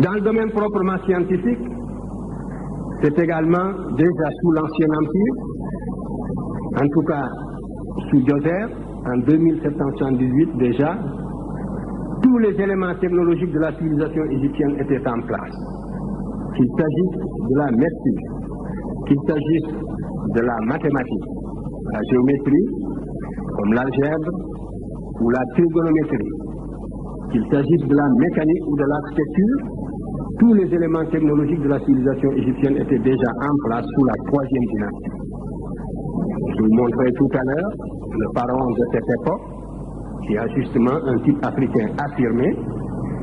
Dans le domaine proprement scientifique, c'est également déjà sous l'Ancien Empire, en tout cas sous Djoser, en 2778 déjà, tous les éléments technologiques de la civilisation égyptienne étaient en place. Qu'il s'agisse de la médecine, qu'il s'agisse de la mathématique, la géométrie, comme l'algèbre ou la trigonométrie, qu'il s'agisse de la mécanique ou de l'architecture, tous les éléments technologiques de la civilisation égyptienne étaient déjà en place sous la troisième dynastie. Je vous montrerai tout à l'heure le pharaon de cette époque, qui a justement un type africain affirmé,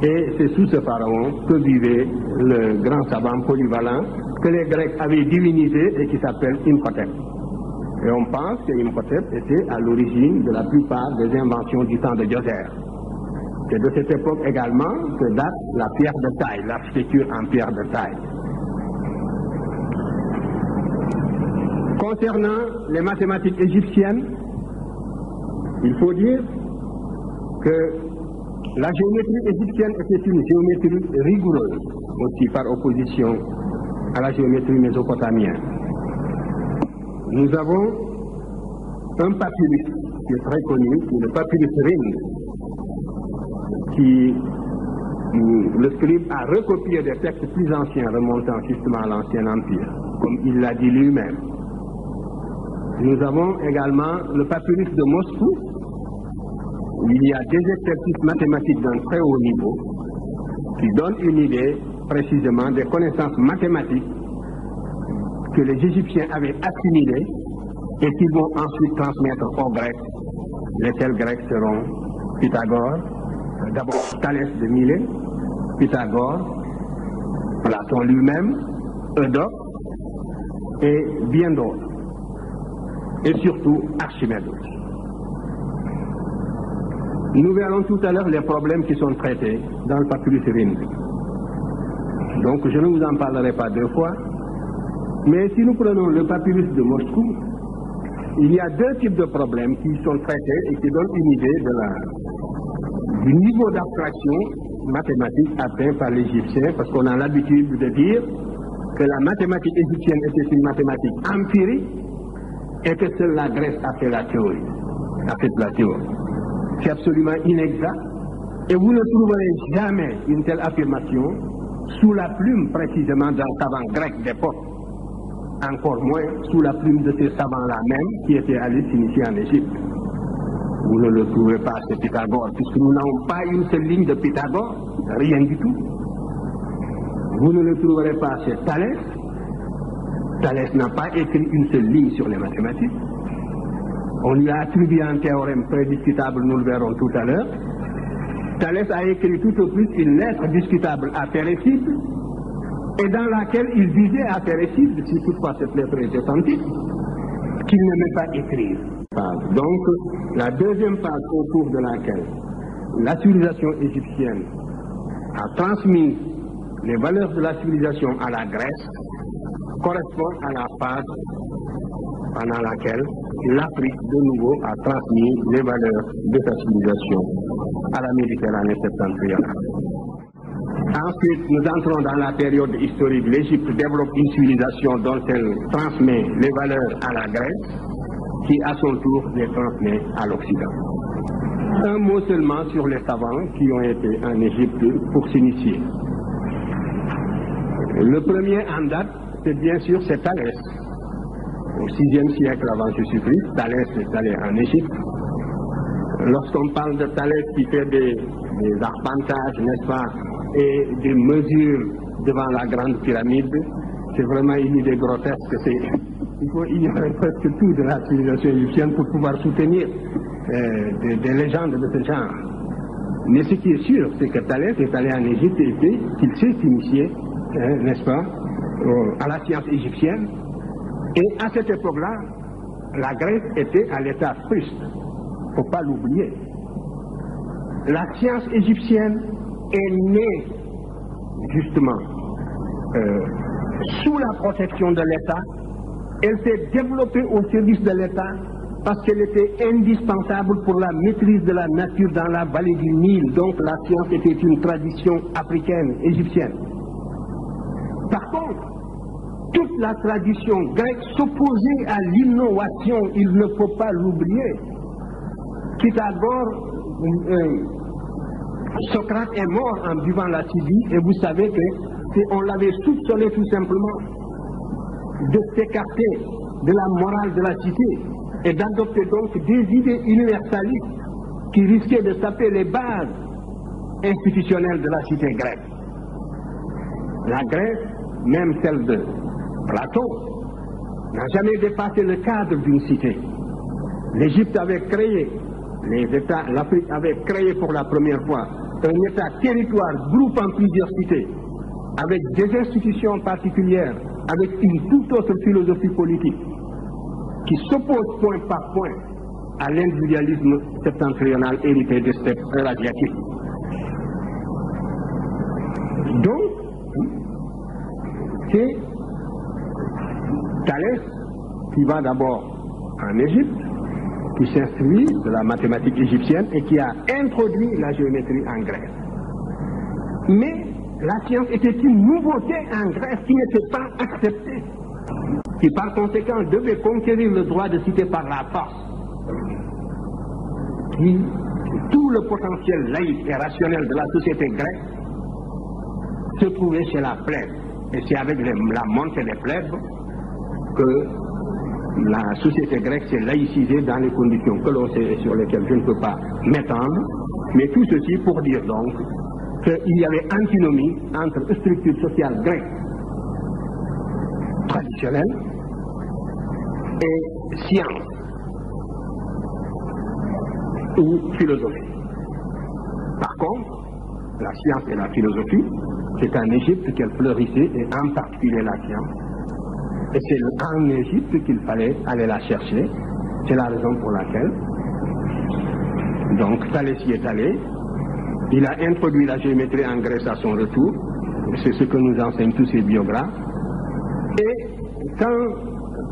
et c'est sous ce pharaon que vivait le grand savant polyvalent que les Grecs avaient divinisé et qui s'appelle Imhotep. Et on pense que Imhotep était à l'origine de la plupart des inventions du temps de Djoser. C'est de cette époque également que date la pierre de taille, l'architecture en pierre de taille. Concernant les mathématiques égyptiennes, il faut dire que la géométrie égyptienne était une géométrie rigoureuse, aussi par opposition à la géométrie mésopotamienne. Nous avons un papyrus qui est très connu, le papyrus Ring, qui le scribe a recopié des textes plus anciens remontant justement à l'Ancien Empire, comme il l'a dit lui-même. Nous avons également le papyrus de Moscou, où il y a des exercices mathématiques d'un très haut niveau qui donnent une idée précisément des connaissances mathématiques que les Égyptiens avaient assimilées et qu'ils vont ensuite transmettre aux Grecs, lesquels Grecs seront Pythagore, d'abord Thalès de Milet, Pythagore, Platon lui-même, Eudoque et bien d'autres, et surtout Archimède. Nous verrons tout à l'heure les problèmes qui sont traités dans le papyrus Ring. Donc je ne vous en parlerai pas deux fois, mais si nous prenons le papyrus de Moscou, il y a deux types de problèmes qui sont traités et qui donnent une idée du niveau d'abstraction mathématique atteint par l'Égyptien, parce qu'on a l'habitude de dire que la mathématique égyptienne était une mathématique empirique et que seule la Grèce a fait la théorie, C'est absolument inexact et vous ne trouverez jamais une telle affirmation sous la plume précisément d'un savant grec d'époque, encore moins sous la plume de ces savants-là même qui étaient allés s'initier en Égypte. Vous ne le trouverez pas chez Pythagore, puisque nous n'avons pas une seule ligne de Pythagore, rien du tout. Vous ne le trouverez pas chez Thalès. Thalès n'a pas écrit une seule ligne sur les mathématiques. On lui a attribué un théorème très discutable, nous le verrons tout à l'heure. Thalès a écrit tout au plus une lettre discutable à Phérécyde, et dans laquelle il disait à Phérécyde, si toutefois cette lettre est authentique, qu'il n'aimait pas écrire. Donc, la deuxième phase au cours de laquelle la civilisation égyptienne a transmis les valeurs de la civilisation à la Grèce correspond à la phase pendant laquelle l'Afrique de nouveau a transmis les valeurs de sa civilisation à la Méditerranée septentrionale. Ensuite, nous entrons dans la période historique. L'Égypte développe une civilisation dont elle transmet les valeurs à la Grèce, qui à son tour les transmet à l'Occident. Un mot seulement sur les savants qui ont été en Égypte pour s'initier. Le premier en date, c'est bien sûr Thalès. Au VIe siècle avant Jésus-Christ, Thalès est allé en Égypte. Lorsqu'on parle de Thalès qui fait des arpentages, n'est-ce pas, et des mesures devant la grande pyramide, c'est vraiment une idée grotesque. Il faut ignorer presque tout de la civilisation égyptienne pour pouvoir soutenir des légendes de ce genre. Mais ce qui est sûr, c'est que Thalès est allé en Égypte et qu'il s'est initié, n'est-ce pas, à la science égyptienne. Et à cette époque-là, la Grèce était à l'état fruste. Il ne faut pas l'oublier. La science égyptienne est née, justement, sous la protection de l'État. Elle s'est développée au service de l'État parce qu'elle était indispensable pour la maîtrise de la nature dans la vallée du Nil. Donc la science était une tradition africaine, égyptienne. Par contre, toute la tradition grecque s'opposait à l'innovation, il ne faut pas l'oublier. Pythagore, Socrate est mort en buvant la cidie, et vous savez qu'on l'avait soupçonné tout simplement de s'écarter de la morale de la cité et d'adopter donc des idées universalistes qui risquaient de saper les bases institutionnelles de la cité grecque. La Grèce, même celle de Platon, n'a jamais dépassé le cadre d'une cité. L'Égypte avait créé, l'Afrique avait créé pour la première fois un État-territoire groupant plusieurs cités, avec des institutions particulières, avec une toute autre philosophie politique, qui s'oppose point par point à l'individualisme septentrional hérité des steppes eurasiatiques. Donc, c'est Thalès qui va d'abord en Égypte, qui s'instruit de la mathématique égyptienne et qui a introduit la géométrie en Grèce. Mais la science était une nouveauté en Grèce qui n'était pas acceptée, qui par conséquent devait conquérir le droit de citer par la force, qui tout le potentiel laïque et rationnel de la société grecque se trouvait chez la plèbe. Et c'est avec la montée des plèbes que la société grecque s'est laïcisée dans les conditions que l'on sait et sur lesquelles je ne peux pas m'étendre, mais tout ceci pour dire donc qu'il y avait antinomie entre structure sociale grecque traditionnelle et science ou philosophie. Par contre, la science et la philosophie, c'est en Égypte qu'elle fleurissait, et en particulier la science. Et c'est en Égypte qu'il fallait aller la chercher. C'est la raison pour laquelle donc Thalès y est allé. Il a introduit la géométrie en Grèce à son retour. C'est ce que nous enseignent tous ses biographes. Et quand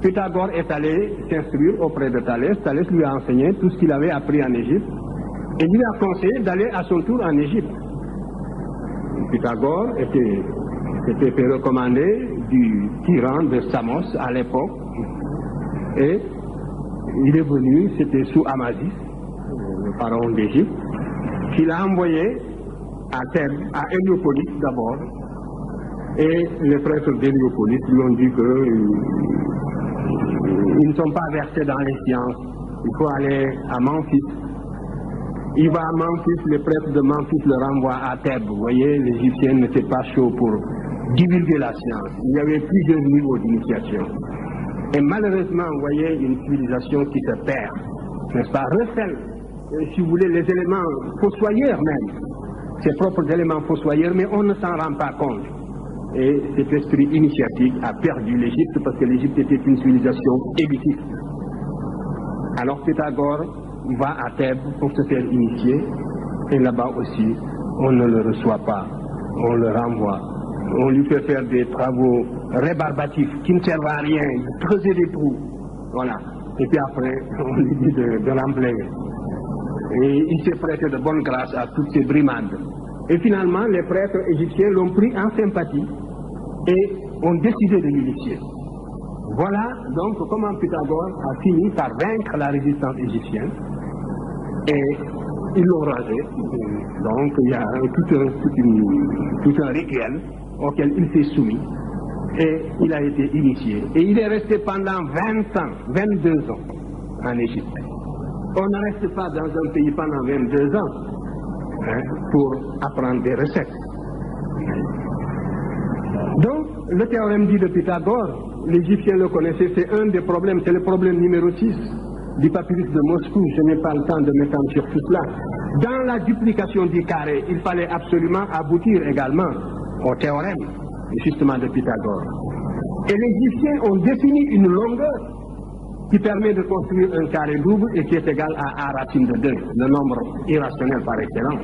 Pythagore est allé s'instruire auprès de Thalès, Thalès lui a enseigné tout ce qu'il avait appris en Égypte et lui a conseillé d'aller à son tour en Égypte. Pythagore s'était fait recommander du tyran de Samos à l'époque, et il est venu, c'était sous Amasis, le pharaon d'Égypte, qu'il a envoyé à Thèbes, à Héliopolis d'abord, et les prêtres d'Héliopolis lui ont dit qu'ils ne sont pas versés dans les sciences, il faut aller à Memphis. Il va à Memphis, les prêtres de Memphis le renvoient à Thèbes. Vous voyez, l'Égyptien n'était pas chaud pour divulguer la science. Il y avait plusieurs niveaux d'initiation. Et malheureusement, vous voyez, une civilisation qui se perd, n'est-ce pas, recèle, si vous voulez, les éléments fossoyeurs même, ses propres éléments fossoyeurs, mais on ne s'en rend pas compte. Et cet esprit initiatique a perdu l'Égypte parce que l'Égypte était une civilisation élitiste. Alors Pythagore va à Thèbes pour se faire initier, et là-bas aussi, on ne le reçoit pas, on le renvoie. On lui fait faire des travaux rébarbatifs qui ne servent à rien, de creuser des trous, voilà. Et puis après, on lui dit de l'emblayer. Et il s'est prêté de bonne grâce à toutes ces brimades. Et finalement, les prêtres égyptiens l'ont pris en sympathie et ont décidé de l'initier. Voilà donc comment Pythagore a fini par vaincre la résistance égyptienne. Et ils l'ont rasé. Donc il y a tout un rituel auquel il s'est soumis. Et il a été initié. Et il est resté pendant 20 ans, 22 ans en Égypte. On ne reste pas dans un pays pendant 22 ans pour apprendre des recettes. Donc, le théorème dit de Pythagore, l'Égyptien le connaissait, c'est un des problèmes, c'est le problème numéro 6 du papyrus de Moscou. Je n'ai pas le temps de m'étendre sur tout cela. Dans la duplication du carré, il fallait absolument aboutir également au théorème, justement, de Pythagore. Et les Égyptiens ont défini une longueur qui permet de construire un carré double et qui est égal à A racine de 2, le nombre irrationnel par excellence.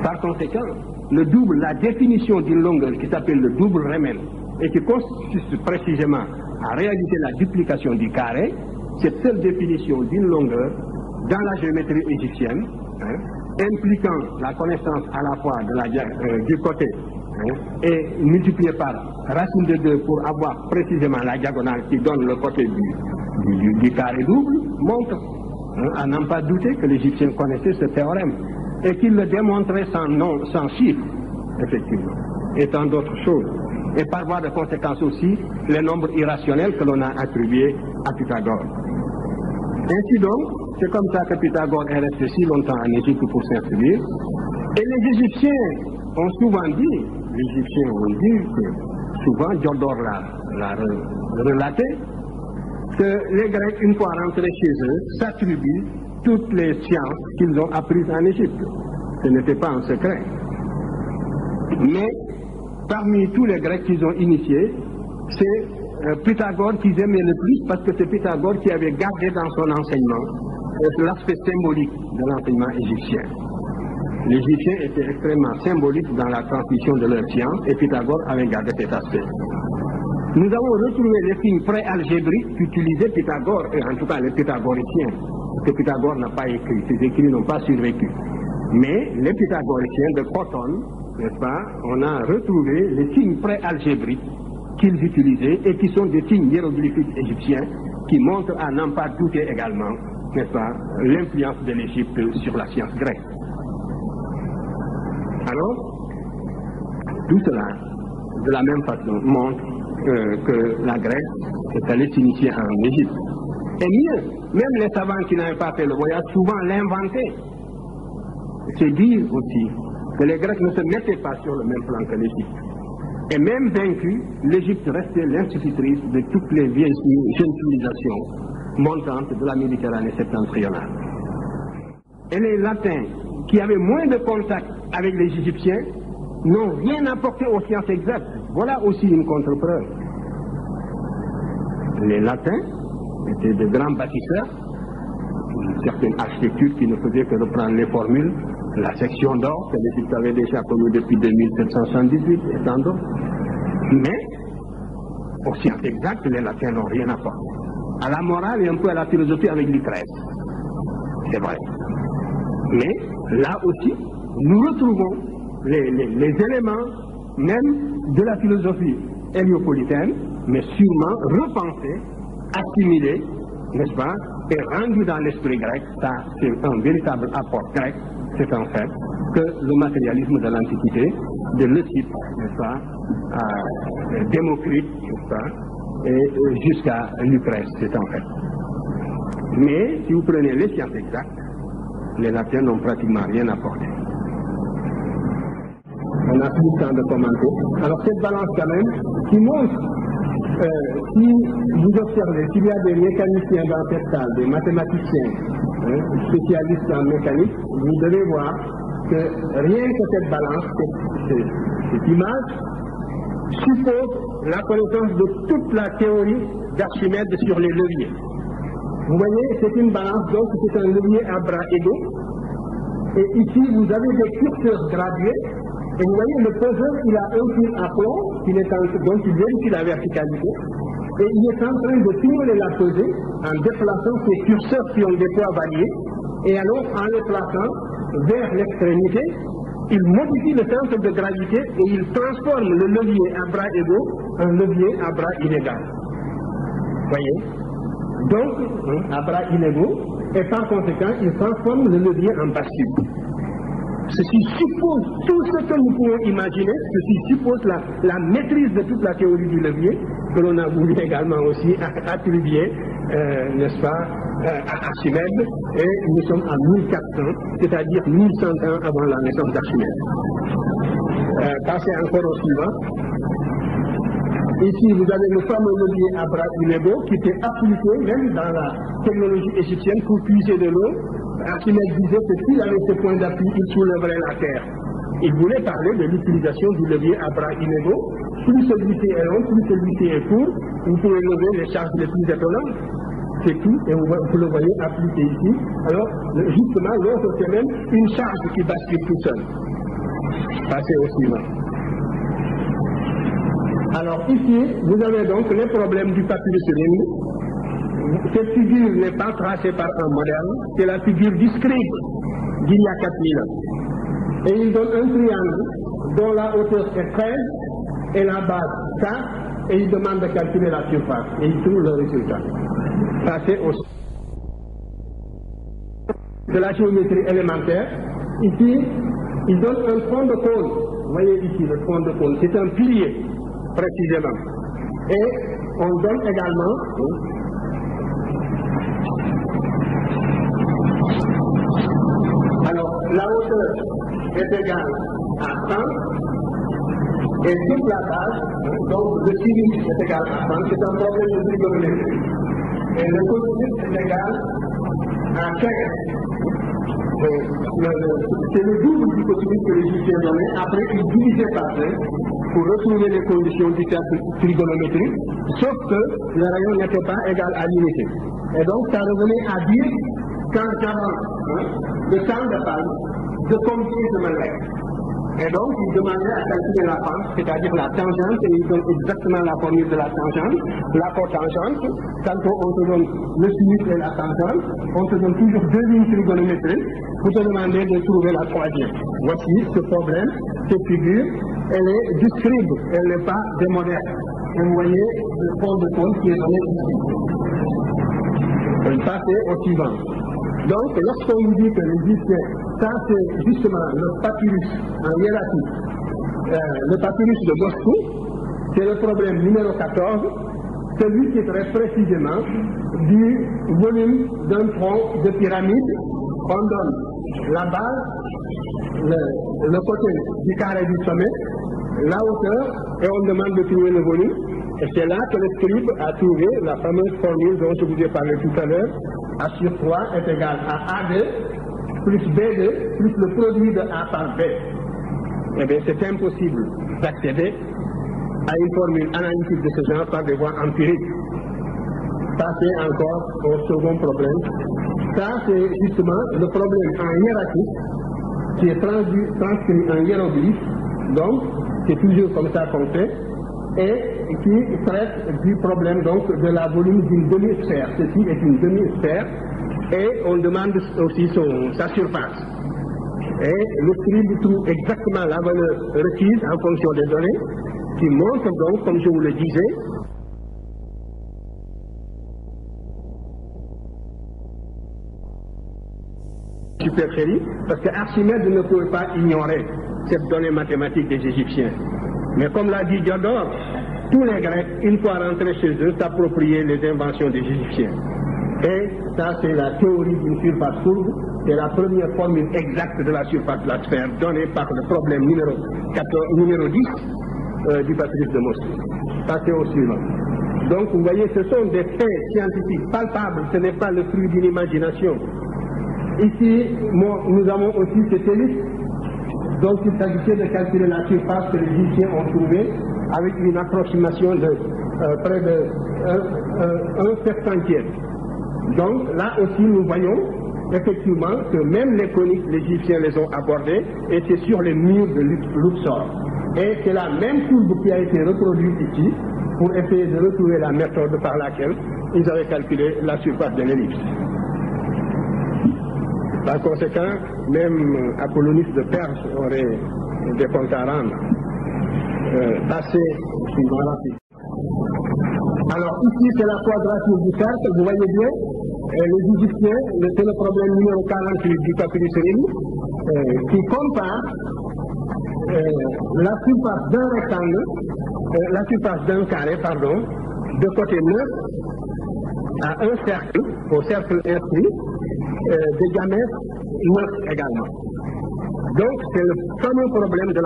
Par conséquent, le double, la définition d'une longueur qui s'appelle le double Riemann et qui consiste précisément à réaliser la duplication du carré, cette seule définition d'une longueur dans la géométrie égyptienne, impliquant la connaissance à la fois du côté et multiplié par racine de 2 pour avoir précisément la diagonale qui donne le côté du carré double, montre, à n'en pas douter, que l'Égyptien connaissait ce théorème et qu'il le démontrait sans chiffres, effectivement, et tant d'autres choses. Et par voie de conséquence aussi, les nombres irrationnels que l'on a attribués à Pythagore. Ainsi donc, c'est comme ça que Pythagore est resté si longtemps en Égypte pour s'instruire. Et les Égyptiens ont souvent dit, que souvent Diodore l'a relaté, que les Grecs, une fois rentrés chez eux, s'attribuent toutes les sciences qu'ils ont apprises en Égypte. Ce n'était pas un secret. Mais parmi tous les Grecs qu'ils ont initiés, c'est Pythagore qu'ils aimaient le plus parce que c'est Pythagore qui avait gardé dans son enseignement l'aspect symbolique de l'enseignement égyptien. Les Égyptiens étaient extrêmement symboliques dans la transmission de leur science et Pythagore avait gardé cet aspect. Nous avons retrouvé les signes pré-algébriques qu'utilisait Pythagore, et en tout cas les pythagoriciens, que Pythagore n'a pas écrit, ses écrits n'ont pas survécu. Mais les pythagoriciens de Croton, n'est-ce pas, on a retrouvé les signes pré-algébriques qu'ils utilisaient et qui sont des signes hiéroglyphiques égyptiens qui montrent à n'en pas douter également, n'est-ce pas, l'influence de l'Égypte sur la science grecque. Alors, tout cela, de la même façon, montre que la Grèce est allée s'initier en Égypte. Et mieux, même les savants qui n'avaient pas fait le voyage, souvent l'inventaient. C'est dire aussi que les Grecs ne se mettaient pas sur le même plan que l'Égypte. Et même vaincue, l'Égypte restait l'institutrice de toutes les vieilles jeunes civilisations montantes de la Méditerranée septentrionale. Et les Latins, qui avaient moins de contact avec les Égyptiens, n'ont rien apporté aux sciences exactes. Voilà aussi une contre-preuve. Les Latins étaient de grands bâtisseurs, une certaine architecture qui ne faisait que reprendre les formules, la section d'or que l'Égypte avait déjà connue depuis 2778 et tant d'autres. Mais, aux sciences exactes, les Latins n'ont rien apporté. À la morale et un peu à la philosophie avec Lucrèce. C'est vrai. Mais, là aussi, nous retrouvons les éléments même de la philosophie héliopolitaine, mais sûrement repensés, assimilés, n'est-ce pas, et rendus dans l'esprit grec. Ça, c'est un véritable apport grec, c'est en fait que le matérialisme de l'Antiquité, de Leucippe, n'est-ce pas, à Démocrite, n'est-ce pas, et jusqu'à Lucrèce, c'est en fait. Mais si vous prenez les sciences exactes, les Latins n'ont pratiquement rien apporté. On a plus le temps de commenter. Alors cette balance quand même, qui montre, si vous observez, s'il y a des mécaniciens dans cette salle, des mathématiciens, spécialistes en mécanique, vous devez voir que rien que cette balance, cette image, suppose la connaissance de toute la théorie d'Archimède sur les leviers. Vous voyez, c'est une balance, donc c'est un levier à bras égaux. Et ici, vous avez des curseurs gradués. Et vous voyez, le peseur, il a un fil à plomb, donc il vérifie la verticalité. Et il est en train de simuler la pesée en déplaçant ces curseurs qui ont des poids variés. Et alors, en les plaçant vers l'extrémité, il modifie le centre de gravité et il transforme le levier à bras égaux en levier à bras inégaux. Vous voyez? Donc, à bras inégaux, et par conséquent, il transforme le levier en bascule. Ceci suppose tout ce que nous pouvons imaginer, ceci suppose la maîtrise de toute la théorie du levier, que l'on a voulu également aussi attribuer, n'est-ce pas, à Archimède, et nous sommes à 1400, c'est-à-dire 1100 ans avant la naissance d'Archimède. Passez encore au suivant. Ici, vous avez le fameux levier à bras inégaux qui était appliqué même dans la technologie égyptienne pour puiser de l'eau. Archimède disait que s'il avait ce point d'appui, il soulèverait la terre. Il voulait parler de l'utilisation du levier à bras inégaux. Plus celui-ci est long, plus celui-ci est court, vous pouvez lever les charges les plus étonnantes. C'est tout, et vous le voyez appliqué ici. Alors, justement, l'autre, c'est même une charge qui bascule tout seul. Passez au suivant. Alors ici, vous avez donc les problèmes du papyrus ring, cette figure n'est pas tracée par un moderne, c'est la figure du scribe d'il y a 4000 ans. Et il donne un triangle dont la hauteur est 13 et la base 4, et il demande de calculer la surface, et il trouve le résultat. Ça, c'est aussi de la géométrie élémentaire. Ici, il donne un tronc de cône. Vous voyez ici le tronc de cône, c'est un pilier, précisément. Et on donne également alors la hauteur est égale à 100 et toute la base, donc le cylindre est égal à 100, c'est un problème de trigonométrie. Et le cosinus est égal à 15. C'est le double du cosinus que les Égyptiens donnaient. Après, ils divisaient par 2 pour retrouver les conditions du cercle trigonométrique, sauf que le rayon n'était pas égal à l'unité. Et donc, ça revenait à dire, quand j'avance le temps de palme, de combien je me lève. Et donc, il demandait à calculer la pente, c'est-à-dire la tangente, et il donne exactement la formule de la tangente, la cotangente. Quand on te donne le sinus et la tangente, on te donne toujours 2 lignes trigonométriques pour te demander de trouver la troisième. Voici ce problème, cette figure, elle est du scribe, elle n'est pas des modernes. Et vous voyez le fond de compte qui est donné ici. Ça, c'est au suivant. Donc, lorsqu'on nous dit que les Égyptiens, ça c'est justement le papyrus en hiérarchie, le papyrus de Moscou, c'est le problème numéro 14, celui qui traite précisément du volume d'un tronc de pyramide. On donne la base, le côté du carré du sommet, la hauteur, et on demande de trouver le volume. Et c'est là que le scribe a trouvé la fameuse formule dont je vous ai parlé tout à l'heure. A sur 3 est égal à A2 plus B2 plus le produit de A par B. Eh bien, c'est impossible d'accéder à une formule analytique de ce genre par des voies empiriques. Ça, c'est encore un second problème. Ça, c'est justement le problème en hiérarchique qui est transcrit en hiéroglyphe. Donc, c'est toujours comme ça qu'on fait. Et qui traite du problème donc de la volume d'une demi-sphère. Ceci est une demi-sphère et on demande aussi sa surface. Et le scribe trouve exactement la valeur requise en fonction des données qui montre donc, comme je vous le disais, supercherie, parce que Archimède ne pouvait pas ignorer cette donnée mathématique des Égyptiens. Mais comme l'a dit Diodore, tous les Grecs, une fois rentrés chez eux, s'appropriaient les inventions des Égyptiens. Et ça, c'est la théorie d'une surface courbe. C'est la première formule exacte de la surface de la sphère donnée par le problème numéro 10 du papyrus de Moscou. Ça, c'est au suivant. Donc, vous voyez, ce sont des faits scientifiques palpables. Ce n'est pas le fruit d'une imagination. Ici, nous avons aussi cette ellipse. Donc, il s'agissait de calculer la surface que les Égyptiens ont trouvée avec une approximation de près de 1/700. Donc, là aussi, nous voyons effectivement que même les coniques, les Égyptiens les ont abordés, et c'est sur les murs de Luxor. Et c'est la même courbe qui a été reproduite ici pour essayer de retrouver la méthode par laquelle ils avaient calculé la surface de l'ellipse. Par conséquent, même Apollonius de Perse aurait des comptes à rendre. Passez suivant la suite. Alors ici, c'est la quadrature du cercle, vous voyez bien, les Égyptiens, c'est le problème numéro 48 du papyrus Rim, qui compare la surface d'un rectangle, la surface d'un carré, pardon, de côté 9 à un cercle, au cercle inscrit, de diamètre 9 également. Donc, c'est le fameux problème de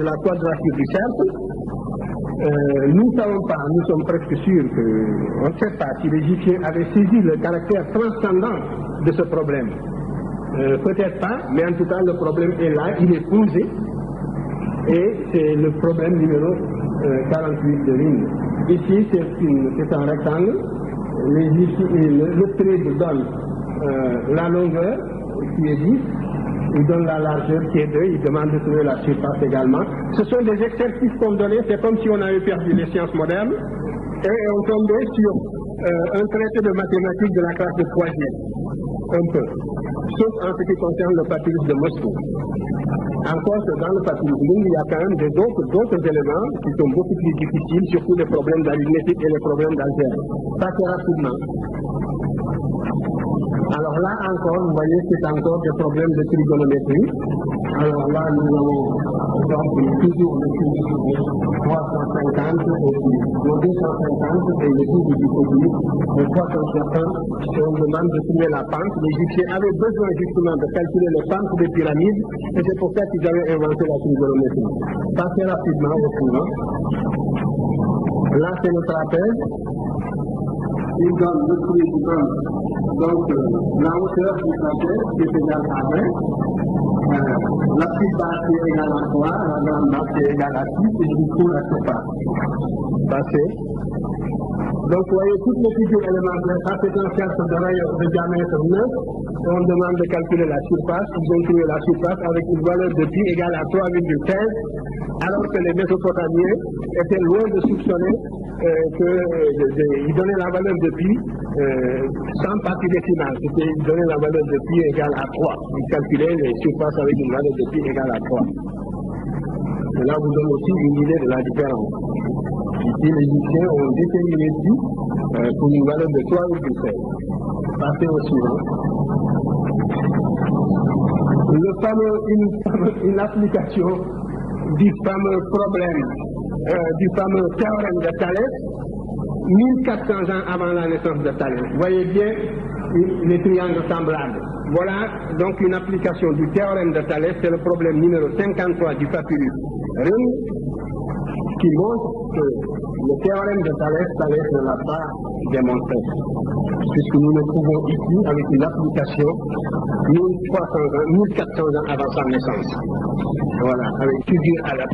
la quadrature du cercle. Nous ne savons pas, nous sommes presque sûrs qu'on ne sait pas si les Égyptiens avaient saisi le caractère transcendant de ce problème. Peut-être pas, mais en tout cas, le problème est là, il est posé, et c'est le problème numéro 48 de Ring. Ici, c'est un rectangle, le scribe donne la longueur qui est 10, il donne la largeur qui est 2, il demande de trouver la surface également. Ce sont des exercices qu'on donnait, c'est comme si on avait perdu les sciences modernes et on tombait sur un traité de mathématiques de la classe de 3e, un peu, sauf en ce qui concerne le papyrus de Moscou. Encore que dans le papyrus il y a quand même d'autres éléments qui sont beaucoup plus difficiles, surtout les problèmes d'arithmétique et les problèmes d'algèbre. Ça c'est rapidement. Alors là encore, vous voyez, c'est encore des problèmes de trigonométrie. Alors là, nous avons toujours le trigonométrie 350 et 250 et le double du produit, le 360, et on demande de trouver la pente. Les Égyptiens avaient besoin justement de calculer les pentes des pyramides, et c'est pour ça qu'ils avaient inventé la trigonométrie. Passez rapidement au suivant. Là, c'est le trapèze. Il donne le prix du temps. Donc, la hauteur du trapèze qui est égale à 20. La petite base qui est égale à 3, la grande base qui est égale à 6, et du coup la surface. Passez. Donc, vous voyez, toutes les figures élémentaires, ça c'est un cercle de diamètre 9. On demande de calculer la surface. Ils ont trouvé la surface avec une valeur de pi égale à 3,15, alors que les Mésopotamiens étaient loin de soupçonner qu'ils donnaient la valeur de pi sans partie décimale. Ils donnaient la valeur de pi égale à 3. Ils calculaient les surfaces avec une valeur de pi égale à 3. Et là, vous donne aussi une idée de la différence. Ici, les Égyptiens ont déterminé pi pour une valeur de 3,16. Passez au suivant. Une application du fameux problème, du fameux théorème de Thalès, 1400 ans avant la naissance de Thalès. Vous voyez bien les triangles semblables. Voilà donc une application du théorème de Thalès, c'est le problème numéro 53 du papyrus Ring, qui montre que le théorème de Thalès ne l'a pas démontré, puisque nous le trouvons ici avec une application 1400 ans avant sa naissance. Voilà, avec figure à la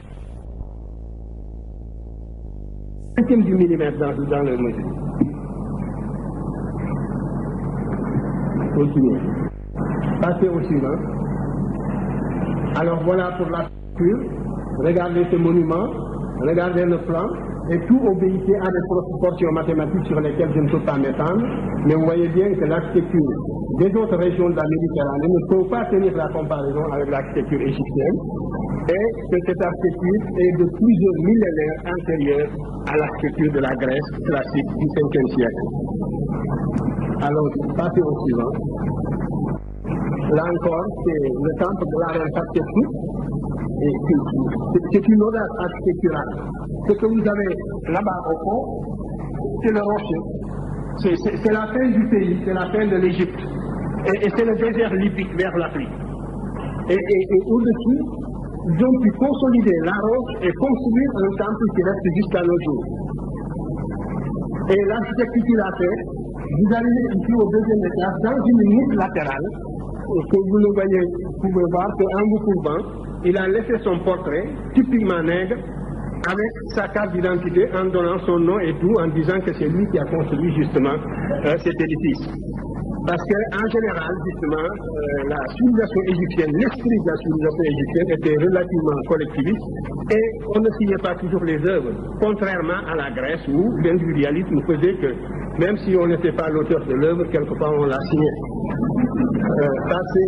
cinquième du millimètre dans le mesure. Continuez. Passez au suivant. Alors voilà pour la structure. Regardez ce monument, regardez le plan, et tout obéissait à des proportions mathématiques sur lesquelles je ne peux pas m'étendre, mais vous voyez bien que l'architecture des autres régions de la Méditerranée ne peut pas tenir la comparaison avec l'architecture égyptienne, et que cette architecture est de plusieurs millénaires antérieure à l'architecture de la Grèce classique du 5e siècle. Alors, passez au suivant. Là encore, c'est le temple de la reine Hatshepsut. C'est une audace architecturale. Ce que vous avez là-bas au fond, c'est le rocher. C'est la fin du pays, c'est la fin de l'Égypte. Et c'est le désert libyque vers l'Afrique. Et au-dessus, ils ont pu consolider la roche et construire un temple qui reste jusqu'à nos jours. Et l'architecte qu'il a fait, vous arrivez ici au deuxième étage, dans une niche latérale, que vous le voyez, vous pouvez voir qu'en vous courbant, il a laissé son portrait, typiquement nègre, avec sa carte d'identité, en donnant son nom et tout, en disant que c'est lui qui a construit justement cet édifice. Parce qu'en général, justement, la civilisation égyptienne, l'esprit de la civilisation égyptienne était relativement collectiviste et on ne signait pas toujours les œuvres, contrairement à la Grèce où l'individualisme faisait que même si on n'était pas l'auteur de l'œuvre, quelquefois on l'a signé. C'est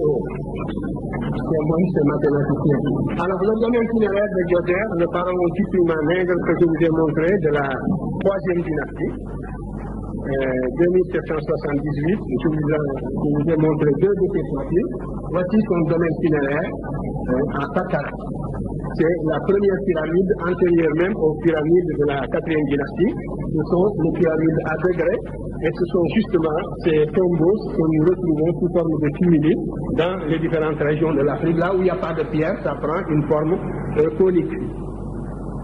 un mathématicien. Alors le domaine funéraire de Djoser, le pharaon typiquement nègre que je vous ai montré de la 3e dynastie, 2778, je vous ai montré deux de ces profils. Voici son domaine funéraire à Saqqara. C'est la première pyramide antérieure même aux pyramides de la 4e dynastie. Ce sont les pyramides à degrés et ce sont justement ces tombeaux que nous retrouvons sous forme de tumuli dans les différentes régions de l'Afrique. Là où il n'y a pas de pierre, ça prend une forme conique.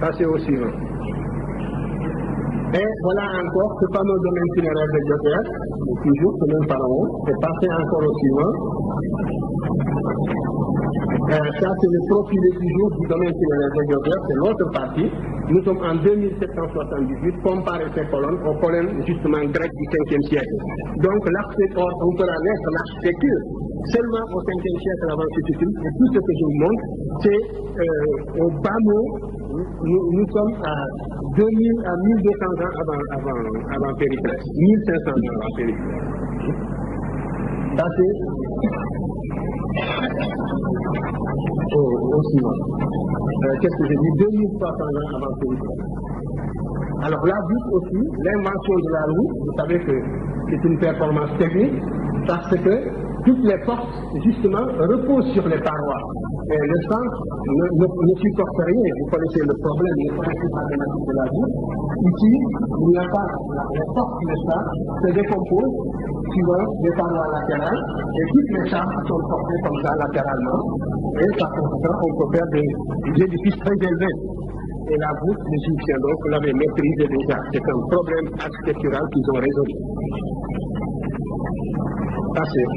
Passez au suivant. Et voilà encore ce fameux domaine funéraire de Djoser, toujours ce même pharaon, et passez encore au suivant. Ça c'est le profilé toujours du domaine funéraire de Djoser, c'est l'autre partie. Nous sommes en 2778, comparez ces colonnes aux colonnes justement grecques du 5e siècle. Donc l'architecture, on peut naître l'architecture seulement au 5e siècle avant Jésus-Christ, et tout ce que je vous montre, c'est au bas mot, nous sommes à 2000 à 1200 ans avant Périclès, 1500 ans avant Périclès. Ça c'est au suivant. Qu'est-ce que j'ai dit? 2300 ans avant Périclès. Alors là, vite aussi, l'invention de la roue, vous savez que c'est une performance technique, parce que toutes les forces, justement, reposent sur les parois. Et le centre ne supporte rien. Vous connaissez le problème, le principe mathématique de la vie. Ici, il n'y a pas les forces, n'est-ce pas, se décomposent suivant les parois latérales, et toutes les charges sont portées comme ça latéralement. Et par conséquent, on peut faire des édifices très élevés. Et la voûte, les Égyptiens donc l'avaient maîtrisé déjà. C'est un problème architectural qu'ils ont résolu. Ça c'est.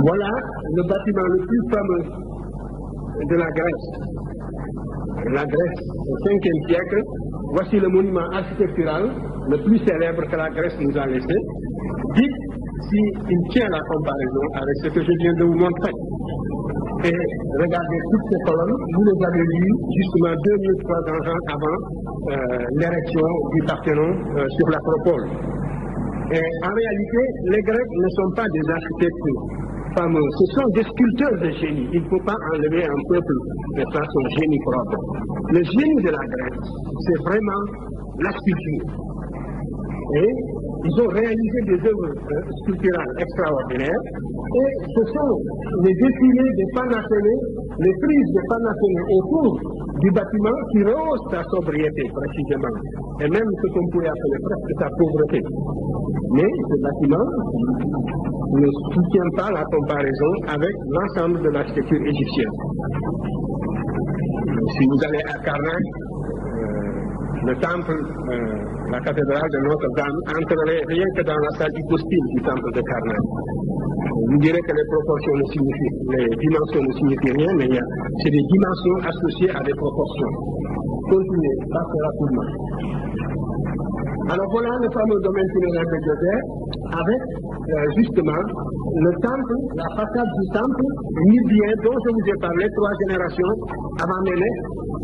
Voilà le bâtiment le plus fameux de la Grèce. La Grèce au 5e siècle. Voici le monument architectural le plus célèbre que la Grèce nous a laissé. Dites s'il tient la comparaison avec ce que je viens de vous montrer. Et regardez toutes ces colonnes, vous les avez vues justement 2300 ans avant l'érection du Parthénon sur l'Acropole. Et en réalité, les Grecs ne sont pas des architectes fameux, ce sont des sculpteurs de génie. Il ne faut pas enlever un peuple de son génie propre. Le génie de la Grèce, c'est vraiment la sculpture. Et ils ont réalisé des œuvres sculpturales extraordinaires. Et ce sont les défilés des Panathénées, les frises des Panathénées autour du bâtiment qui rehaussent sa sobriété, précisément. Et même ce qu'on pourrait appeler presque sa pauvreté. Mais ce bâtiment ne soutient pas la comparaison avec l'ensemble de l'architecture égyptienne. Si vous allez à Karnak, le temple, la cathédrale de Notre-Dame entrerait rien que dans la salle hypostyle du temple de Karnak. Vous direz que les proportions ne signifient, les dimensions ne signifient rien, mais c'est des dimensions associées à des proportions. Continuez, passez rapidement. Alors voilà le fameux domaine funéraire de Joseph, avec justement le temple, la façade du temple nubien dont je vous ai parlé 3 générations avant Ménès,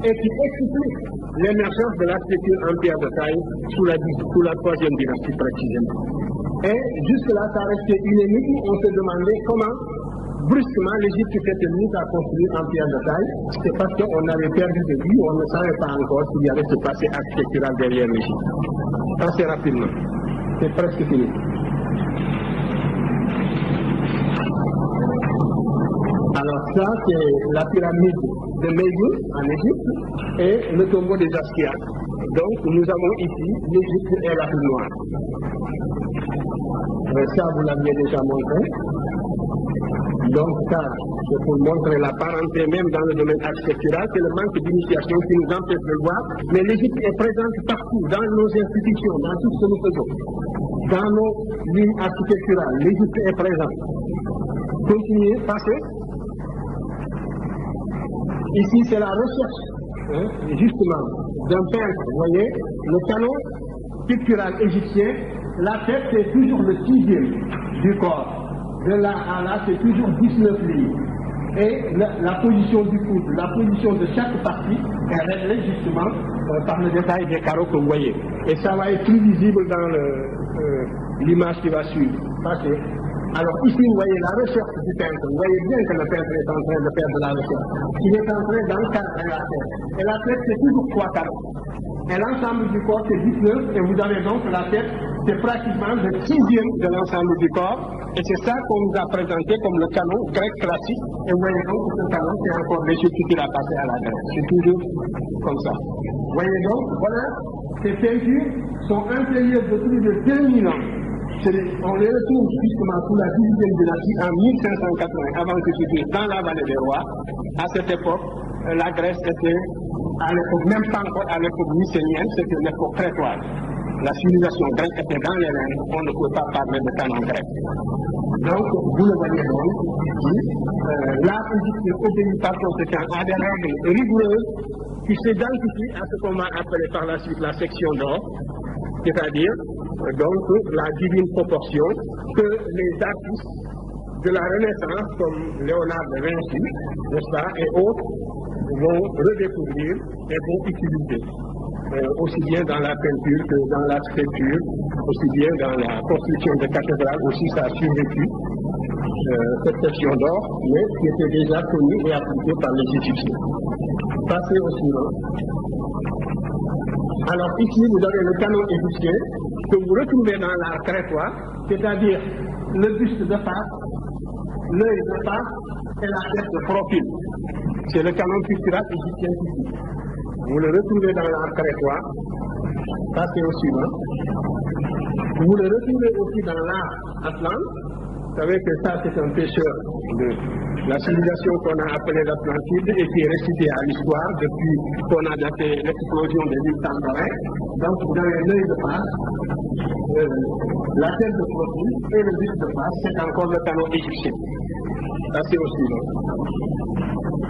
et qui explique l'émergence de l'architecture en pierre de taille sous la 3e dynastie précisément. Et jusque-là, ça restait une énigme. On se demandait comment, brusquement, l'Égypte s'était mise à construire en pierre de taille. C'est parce qu'on avait perdu de vue, on ne savait pas encore s'il y avait ce passé architectural derrière l'Égypte. Assez rapidement. C'est presque fini. Alors ça, c'est la pyramide de Méduse en Égypte et le tombeau des Asquiates. Donc nous avons ici l'Égypte et l'Afrique noire. Ça, vous l'aviez déjà montré. Donc ça, c'est pour montrer la parenté même dans le domaine architectural, c'est le manque d'initiation qui nous empêche de le voir. Mais l'Égypte est présente partout, dans nos institutions, dans tout ce que nous faisons. Dans nos lignes architecturales, l'Égypte est présente. Continuez, passez. Ici, c'est la recherche, justement, d'un peintre. Vous voyez, le canon pictural égyptien, la tête, c'est toujours le 6e du corps. De là à là, c'est toujours 19 lignes. Et la position du coude, la position de chaque partie est réglée justement par le détail des carreaux que vous voyez. Et ça va être plus visible dans l'image qui va suivre. Passez. Alors ici, vous voyez la recherche du peintre. Vous voyez bien que le peintre est en train de faire de la recherche. Il est en train d'encadrer la tête. Et la tête, c'est toujours 3 carreaux. Et l'ensemble du corps, c'est 19. Et vous avez donc la tête, c'est pratiquement le 6e de l'ensemble du corps. Et c'est ça qu'on nous a présenté comme le canon grec classique. Et vous voyez donc que ce canon, c'est encore l'Égypte qui l'a passé à la Grèce. C'est toujours comme ça. Vous voyez donc, voilà, ces peintures sont antérieures de plus de 2000 ans. On les retrouve justement sous la 18e dynastie en 1580, avant que ce soit dans la vallée des rois. À cette époque, la Grèce était, à l'époque, même pas encore à l'époque mycénienne, c'était une époque crétoise. La civilisation grecque était dans les reins, on ne peut pas parler de canon grec. Donc, vous le voyez donc, ici, l'art égyptien obéit par conséquent à des règles rigoureuses qui s'identifient à ce qu'on va appeler par la suite la section d'or, c'est-à-dire donc la divine proportion que les artistes de la Renaissance comme Léonard de Vinci, n'est-ce pas, et autres, vont redécouvrir et vont utiliser, aussi bien dans la peinture que dans la sculpture, aussi bien dans la construction de cathédrales, aussi ça a survécu, cette question d'or, mais qui était déjà connue et appliquée par les Égyptiens. Passez au suivant. Alors ici, vous avez le canon égyptien que vous retrouvez dans l'art crétois, c'est-à-dire le buste de face, l'œil de face et la tête de profil. C'est le canon pictural égyptien ici. Vous le retrouvez dans l'art crétois. Passez au suivant. Vous le retrouvez aussi dans l'art atlante. Vous savez que ça, c'est un pêcheur de la civilisation qu'on a appelée l'Atlantide et qui est récité à l'histoire depuis qu'on a daté l'explosion des îles Tamborin. Donc, vous avez l'œil de face, la tête de profil et le buste de face. C'est encore le canon égyptien. Passez au suivant.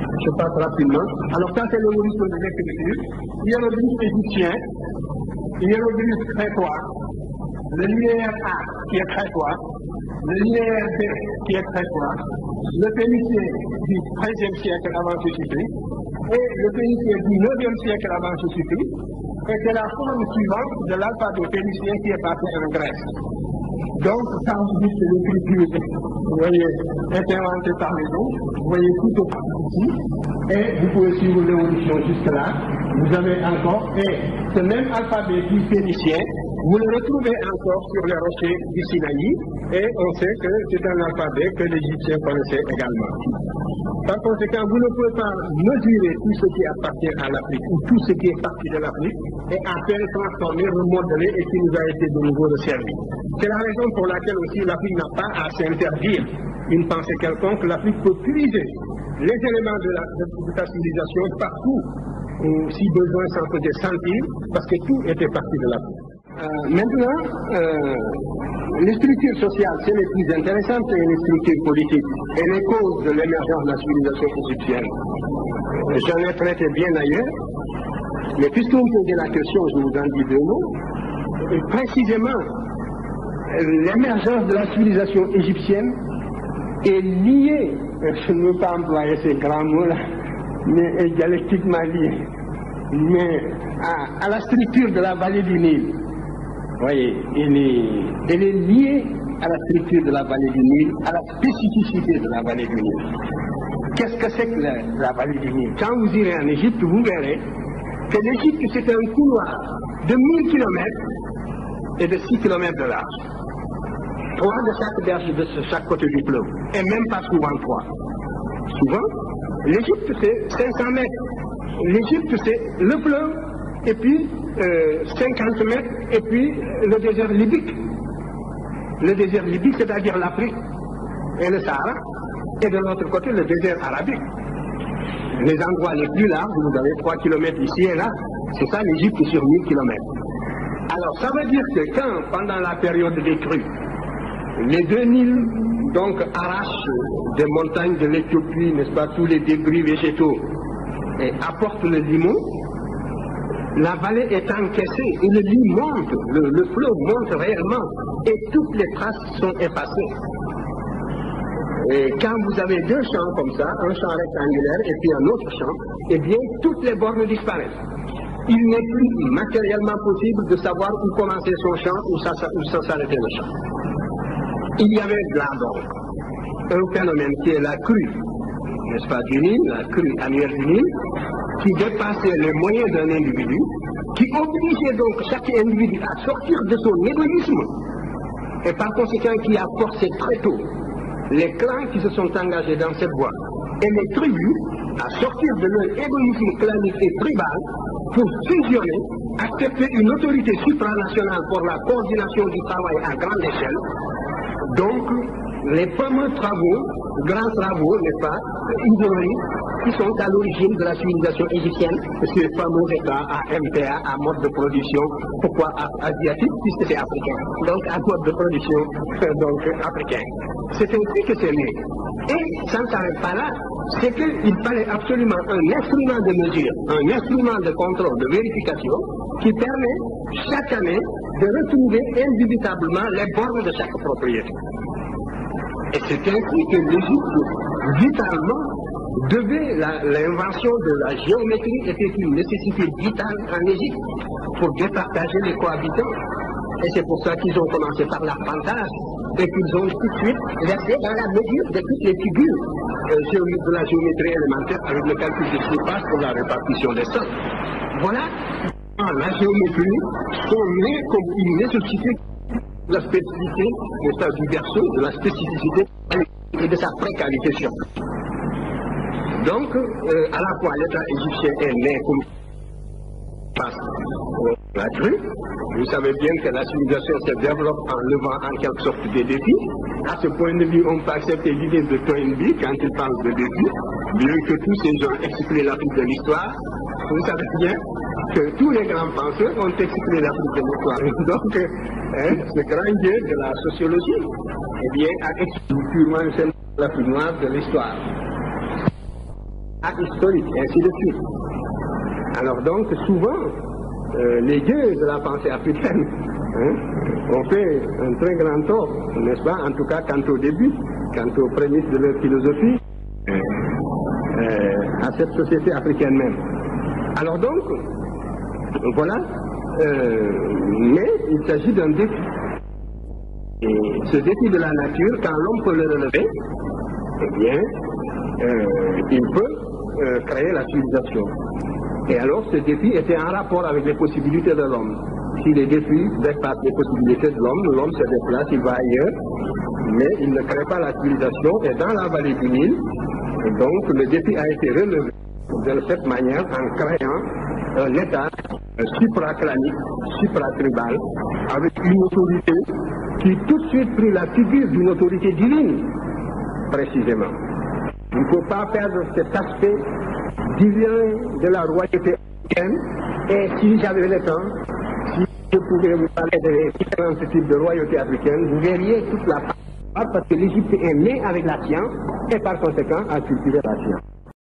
Je passe rapidement. Alors, ça, c'est le horizon de l'écriture. Hiéroglyphe égyptien, hiéroglyphe crétois, le linéaire A qui est crétois, le linéaire B qui est crétois, le phénicien du XIIIe siècle avant Jésus-Christ et le phénicien du IXe siècle avant Jésus-Christ, et c'est la forme suivante de l'alphabet phénicien qui est passé en Grèce. Donc, quand vous dites que l'écriture, vous voyez, est inventée par les autres, vous voyez tout au parti ici, et vous pouvez suivre l'évolution jusque-là. Vous avez encore, et ce même alphabet du phénicien, vous le retrouvez encore sur les rochers du Sinaï, et on sait que c'est un alphabet que l'Égyptien connaissait également. Par conséquent, vous ne pouvez pas mesurer tout ce qui appartient à l'Afrique, ou tout ce qui est parti de l'Afrique, et à peine transformer, remodeler, et qui nous a été de nouveau resservi. C'est la raison pour laquelle aussi l'Afrique n'a pas à s'interdire une pensée quelconque. L'Afrique peut puiser les éléments de sa civilisation partout, si besoin s'en faisait sentir, parce que tout était parti de l'Afrique. Maintenant, les structures sociales, c'est les plus intéressantes, et les structures politiques, et les causes de l'émergence de la civilisation égyptienne. J'en ai traité bien ailleurs, mais puisque vous me posez la question, je vous en dis deux mots. Précisément, l'émergence de la civilisation égyptienne est liée, je ne veux pas employer ces grands mots-là, mais est dialectiquement liée, mais à la structure de la vallée du Nil. Vous voyez, elle est liée à la structure de la vallée du Nil, à la spécificité de la vallée du Nil. Qu'est-ce que c'est que la vallée du Nil? Quand vous irez en Égypte, vous verrez que l'Égypte, c'est un couloir de 1000 km et de 6 km de large. 3 de chaque berge de chaque côté du fleuve, et même pas souvent 3. Souvent, l'Égypte, c'est 500 mètres. L'Égypte, c'est le fleuve, et puis 50 mètres, et puis le désert libyque. Le désert libyque, c'est-à-dire l'Afrique et le Sahara, et de l'autre côté, le désert arabique. Les endroits les plus larges, vous avez 3 km ici et là, c'est ça l'Égypte sur 1000 km. Alors, ça veut dire que quand, pendant la période des crues, les deux Nils, donc, arrachent des montagnes de l'Éthiopie, n'est-ce pas, tous les débris végétaux, et apportent le limon, la vallée est encaissée, et le lit monte, le fleuve monte réellement, et toutes les traces sont effacées. Et quand vous avez deux champs comme ça, un champ rectangulaire et puis un autre champ, eh bien, toutes les bornes disparaissent. Il n'est plus matériellement possible de savoir où commencer son champ, où s'arrêter le champ. Il y avait là donc un phénomène qui est la crue, n'est-ce pas, du Nil, la crue annuelle du Nil, qui dépassait les moyens d'un individu, qui obligeait donc chaque individu à sortir de son égoïsme, et par conséquent qui a forcé très tôt les clans qui se sont engagés dans cette voie, et les tribus à sortir de leur égoïsme clanique et tribal pour fusionner, accepter une autorité supranationale pour la coordination du travail à grande échelle. Donc, les fameux travaux, grands travaux, n'est-ce pas, historiques, qui sont à l'origine de la civilisation égyptienne, ces fameux États à MPA, à mode de production, pourquoi asiatique, puisque c'est africain, donc à mode de production, donc africain. C'est ainsi que c'est né. Et ça ne s'arrête pas là, c'est qu'il fallait absolument un instrument de mesure, un instrument de contrôle, de vérification, qui permet chaque année de retrouver indubitablement les bornes de chaque propriété. Et c'est ainsi que l'Égypte, vitalement, l'invention de la géométrie était une nécessité vitale en Égypte pour départager les cohabitants. Et c'est pour ça qu'ils ont commencé par l'arpentage et qu'ils ont tout de suite versé dans la mesure de toutes les figures de la géométrie élémentaire avec le calcul de surface pour la répartition des sols. Voilà, la géométrie sont nées comme une nécessité de la spécificité au stade du berceau, de la spécificité et de sa précarité surtout. Donc, à la fois l'État égyptien est né comme la crue. Vous savez bien que la civilisation se développe en levant en quelque sorte des défis. À ce point de vue, on peut accepter l'idée de Toynbee quand il parle de défis, bien que tous ces gens expliquent l'Afrique de l'histoire. Vous savez bien que tous les grands penseurs ont expliqué l'Afrique de l'histoire. Donc, ce grand dieu de la sociologie, eh bien, a expliqué purement l'Afrique noire de l'histoire. Historique, et ainsi de suite. Alors donc, souvent, les dieux de la pensée africaine ont fait un très grand tort, n'est-ce pas? En tout cas, quant au début, quant aux prémices de leur philosophie, à cette société africaine même. Alors donc, voilà, mais il s'agit d'un défi. Et ce défi de la nature, quand l'homme peut le relever, eh bien, il peut créer la civilisation. Et alors, ce défi était en rapport avec les possibilités de l'homme. Si les défis dépassent les possibilités de l'homme, l'homme se déplace, il va ailleurs, mais il ne crée pas la civilisation. Et dans la vallée du Nil, donc, le défi a été relevé de cette manière en créant un État supraclanique, supratribal, avec une autorité qui tout de suite prit la figure d'une autorité divine, précisément. Il ne faut pas perdre cet aspect divin de la royauté africaine. Et si j'avais le temps, si je pouvais vous parler des différents types de royauté africaine, vous verriez toute la part, parce que l'Égypte est née avec la science et par conséquent a cultivé la science.